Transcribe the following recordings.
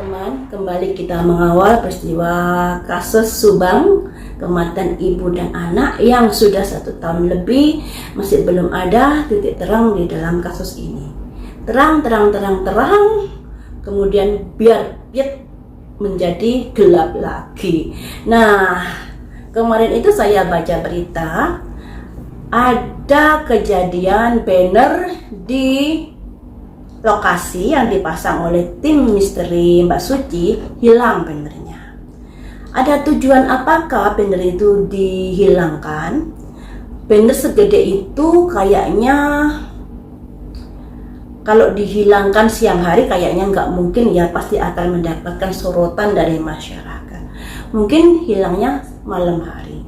teman-teman, kembali kita mengawal peristiwa kasus Subang, kematian ibu dan anak yang sudah 1 tahun lebih. Masih belum ada titik terang di dalam kasus ini. Terang, kemudian biar menjadi gelap lagi. Nah, kemarin itu saya baca berita, ada kejadian banner di lokasi yang dipasang oleh tim misteri Mbak Suci, hilang bannernya. Ada tujuan apakah banner itu dihilangkan? Banner segede itu kayaknya kalau dihilangkan siang hari kayaknya nggak mungkin ya, pasti akan mendapatkan sorotan dari masyarakat. Mungkin hilangnya malam hari.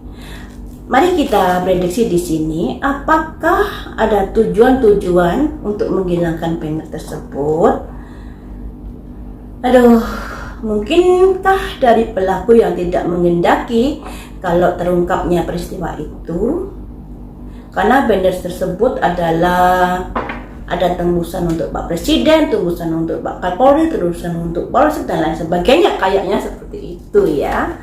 Mari kita prediksi di sini, apakah ada tujuan-tujuan untuk menghilangkan banner tersebut? Mungkinkah dari pelaku yang tidak mengendaki kalau terungkapnya peristiwa itu? Karena banner tersebut adalah ada tembusan untuk Pak Presiden, tembusan untuk Pak Kapolri, tembusan untuk Polres dan lain sebagainya, kayaknya seperti itu ya.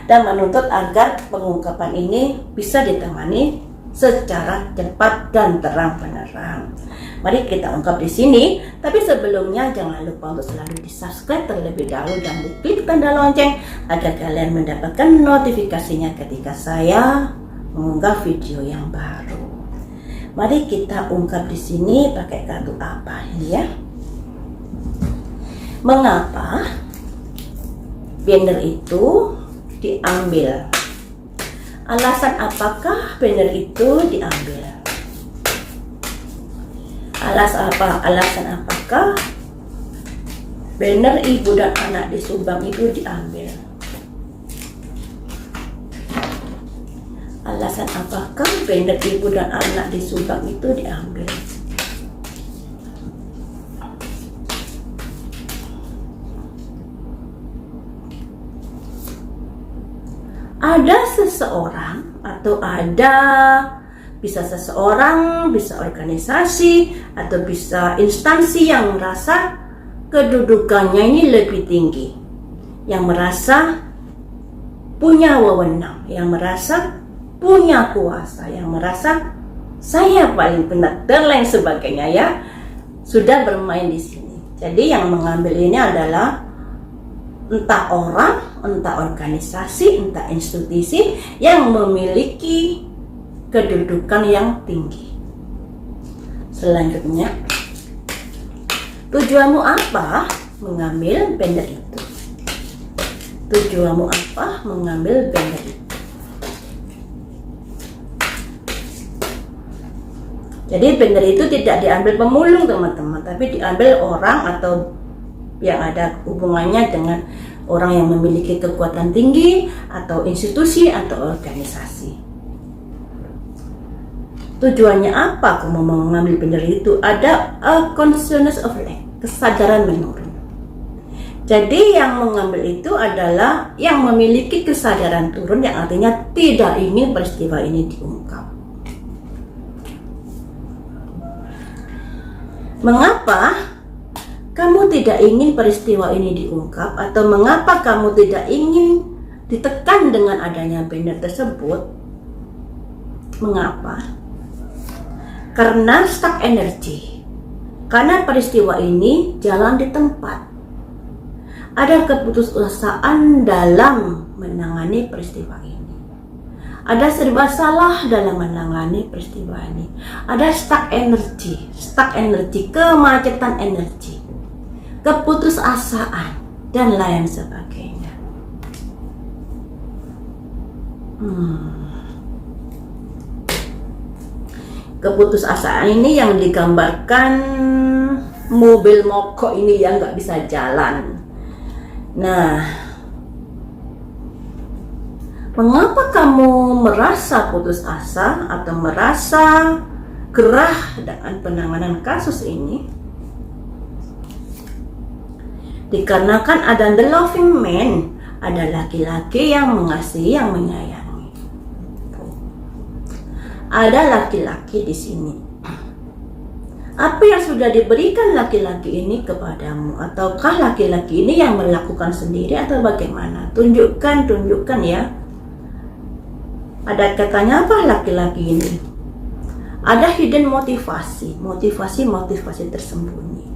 Dan menuntut agar pengungkapan ini bisa ditangani secara cepat dan terang-benerang. Mari kita ungkap di sini. Tapi sebelumnya jangan lupa untuk selalu di-subscribe terlebih dahulu dan diklik tanda lonceng agar kalian mendapatkan notifikasinya ketika saya mengunggah video yang baru. Mari kita ungkap di sini pakai kartu apa ini ya? Mengapa banner itu diambil? Alasan apakah banner itu diambil? Alasan apakah banner ibu dan anak di Subang itu diambil? Alasan apakah banner ibu dan anak di Subang itu diambil? Ada seseorang atau bisa seseorang, bisa organisasi atau bisa instansi yang merasa kedudukannya ini lebih tinggi, yang merasa punya wewenang, yang merasa punya kuasa, yang merasa saya paling benar dan lain sebagainya ya, sudah bermain di sini. Jadi yang mengambil ini adalah entah orang, entah organisasi, entah institusi yang memiliki kedudukan yang tinggi. Selanjutnya, tujuanmu apa mengambil banner itu? Tujuanmu apa mengambil banner itu? Jadi banner itu tidak diambil pemulung teman-teman, tapi diambil orang atau yang ada hubungannya dengan orang yang memiliki kekuatan tinggi atau institusi atau organisasi. Tujuannya apa kamu mengambil banner itu? Ada a consciousness of lack, kesadaran menurun. Jadi yang mengambil itu adalah yang memiliki kesadaran turun, yang artinya tidak ingin peristiwa ini diungkap. Mengapa kamu tidak ingin peristiwa ini diungkap, atau mengapa kamu tidak ingin ditekan dengan adanya banner tersebut? Mengapa? Karena stuck energi. Karena peristiwa ini jalan di tempat. Ada keputusasaan dalam menangani peristiwa ini. Ada serba salah dalam menangani peristiwa ini. Ada stuck energi, kemacetan energi, keputusasaan dan lain sebagainya. Keputusasaan ini yang digambarkan mobil mogok ini yang nggak bisa jalan. Nah, mengapa kamu merasa putus asa atau merasa gerah dengan penanganan kasus ini? Dikarenakan ada the loving man, ada laki-laki yang mengasihi, yang menyayangi. Ada laki-laki di sini. apa yang sudah diberikan laki-laki ini kepadamu, ataukah laki-laki ini yang melakukan sendiri atau bagaimana? Tunjukkan ya. Ada katanya apa laki-laki ini? Ada hidden motivasi tersembunyi.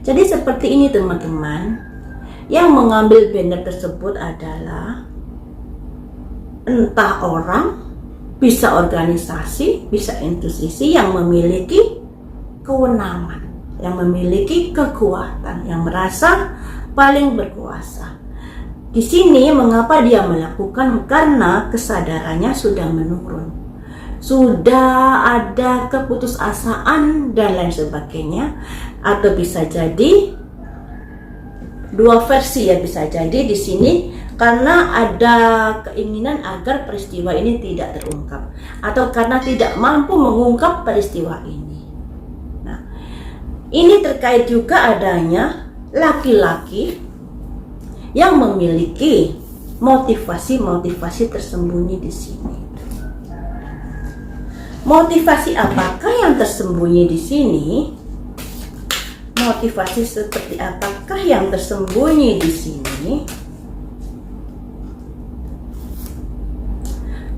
Jadi seperti ini teman-teman, yang mengambil banner tersebut adalah entah orang, bisa organisasi, bisa institusi yang memiliki kewenangan, yang memiliki kekuatan, yang merasa paling berkuasa. Di sini mengapa dia melakukan? Karena kesadarannya sudah menurun, sudah ada keputusasaan dan lain sebagainya. Atau bisa jadi dua versi ya, bisa jadi di sini karena ada keinginan agar peristiwa ini tidak terungkap, atau karena tidak mampu mengungkap peristiwa ini. Nah, ini terkait juga adanya laki-laki yang memiliki motivasi tersembunyi di sini. Motivasi apakah yang tersembunyi di sini? Motivasi seperti apakah yang tersembunyi di sini?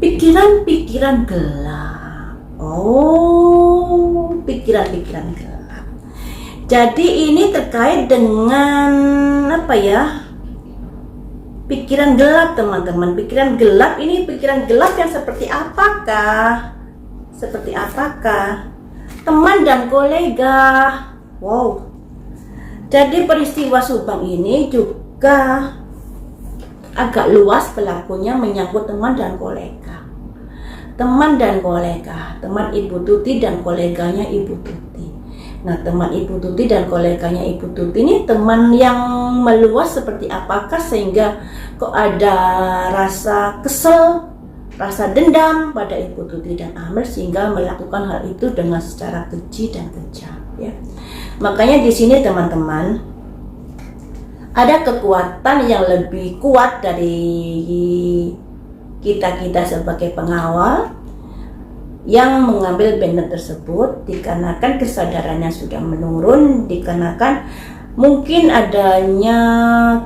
Pikiran-pikiran gelap. Oh, pikiran-pikiran gelap. Jadi ini terkait dengan apa ya? Pikiran gelap teman-teman. Pikiran gelap ini, pikiran gelap yang seperti apakah? Seperti apakah? Teman dan kolega. Wow. Jadi peristiwa Subang ini juga agak luas pelakunya, menyangkut teman dan kolega. Teman dan kolega, teman Ibu Tuti dan koleganya Ibu Tuti. Nah, teman Ibu Tuti dan koleganya Ibu Tuti ini teman yang meluas seperti apakah sehingga kok ada rasa kesel, rasa dendam pada Ibu Tuti dan Amir sehingga melakukan hal itu dengan secara keji dan kejam ya. Makanya di sini teman-teman ada kekuatan yang lebih kuat dari kita sebagai pengawal yang mengambil banner tersebut, dikarenakan kesadarannya sudah menurun, dikarenakan mungkin adanya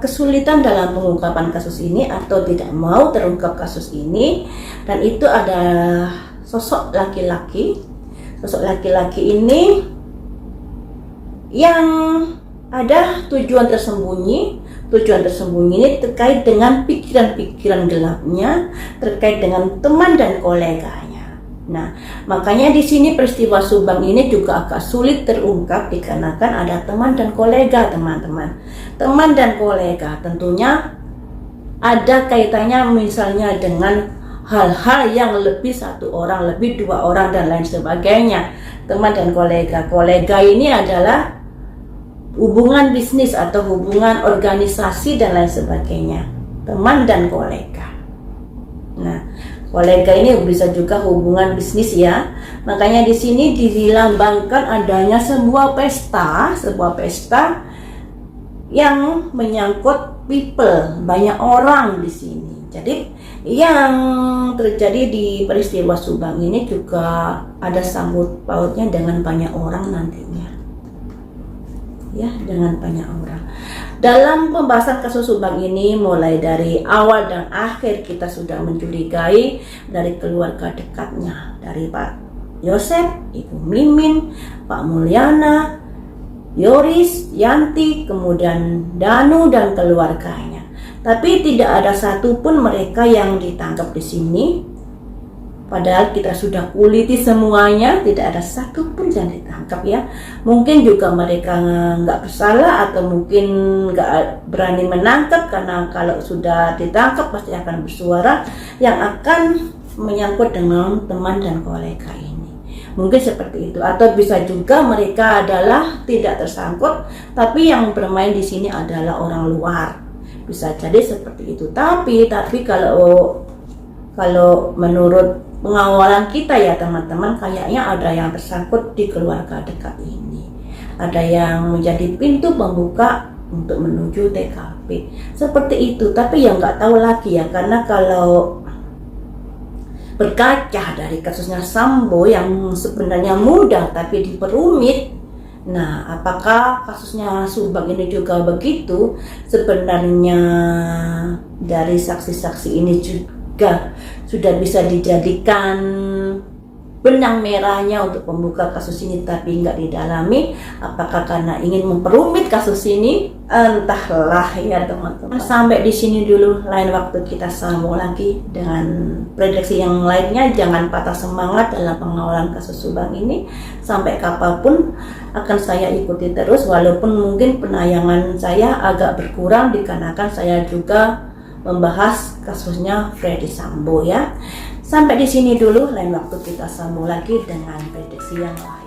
kesulitan dalam pengungkapan kasus ini atau tidak mau terungkap kasus ini. Dan itu ada sosok laki-laki ini yang ada tujuan tersembunyi ini terkait dengan pikiran-pikiran gelapnya, terkait dengan teman dan koleganya. Nah, makanya di sini peristiwa Subang ini juga agak sulit terungkap dikarenakan ada teman dan kolega, teman-teman. Teman dan kolega tentunya ada kaitannya misalnya dengan hal-hal yang lebih satu orang, lebih dua orang dan lain sebagainya. Teman dan kolega. Kolega ini adalah hubungan bisnis atau hubungan organisasi dan lain sebagainya. Teman dan kolega. Nah, kolega ini bisa juga hubungan bisnis ya. Makanya di sini dilambangkan adanya sebuah pesta yang menyangkut people, banyak orang di sini. Jadi yang terjadi di peristiwa Subang ini juga ada sangkut pautnya dengan banyak orang nantinya. Ya, dengan banyak orang. Dalam pembahasan kasus Subang ini, mulai dari awal dan akhir kita sudah mencurigai dari keluarga dekatnya, dari Pak Yosef, Ibu Mimin, Pak Mulyana, Yoris, Yanti, kemudian Danu dan keluarganya. Tapi tidak ada satupun mereka yang ditangkap di sini. Padahal kita sudah kuliti semuanya, tidak ada satupun yang ditangkap ya. Mungkin juga mereka nggak bersalah atau mungkin nggak berani menangkap karena kalau sudah ditangkap pasti akan bersuara yang akan menyangkut dengan teman dan kolega ini. Mungkin seperti itu, atau bisa juga mereka adalah tidak tersangkut, tapi yang bermain di sini adalah orang luar. Bisa jadi seperti itu. Tapi kalau menurut pengawalan kita ya teman-teman, kayaknya ada yang tersangkut di keluarga dekat ini. Ada yang menjadi pintu pembuka untuk menuju TKP. Seperti itu, tapi yang nggak tahu lagi ya, karena kalau berkaca dari kasusnya Sambo yang sebenarnya mudah tapi diperumit. Nah, apakah kasusnya Subang ini juga begitu? Sebenarnya dari saksi-saksi ini juga sudah bisa dijadikan benang merahnya untuk membuka kasus ini, tapi nggak didalami. Apakah karena ingin memperumit kasus ini? Entahlah ya teman-teman. Sampai di sini dulu, lain waktu kita sambung lagi dengan prediksi yang lainnya. Jangan patah semangat dalam pengawalan kasus Subang ini. Sampai kapanpun akan saya ikuti terus, walaupun mungkin penayangan saya agak berkurang dikarenakan saya juga membahas kasusnya Freddy Sambo ya. Sampai di sini dulu, lain waktu kita sambung lagi dengan prediksi yang lain.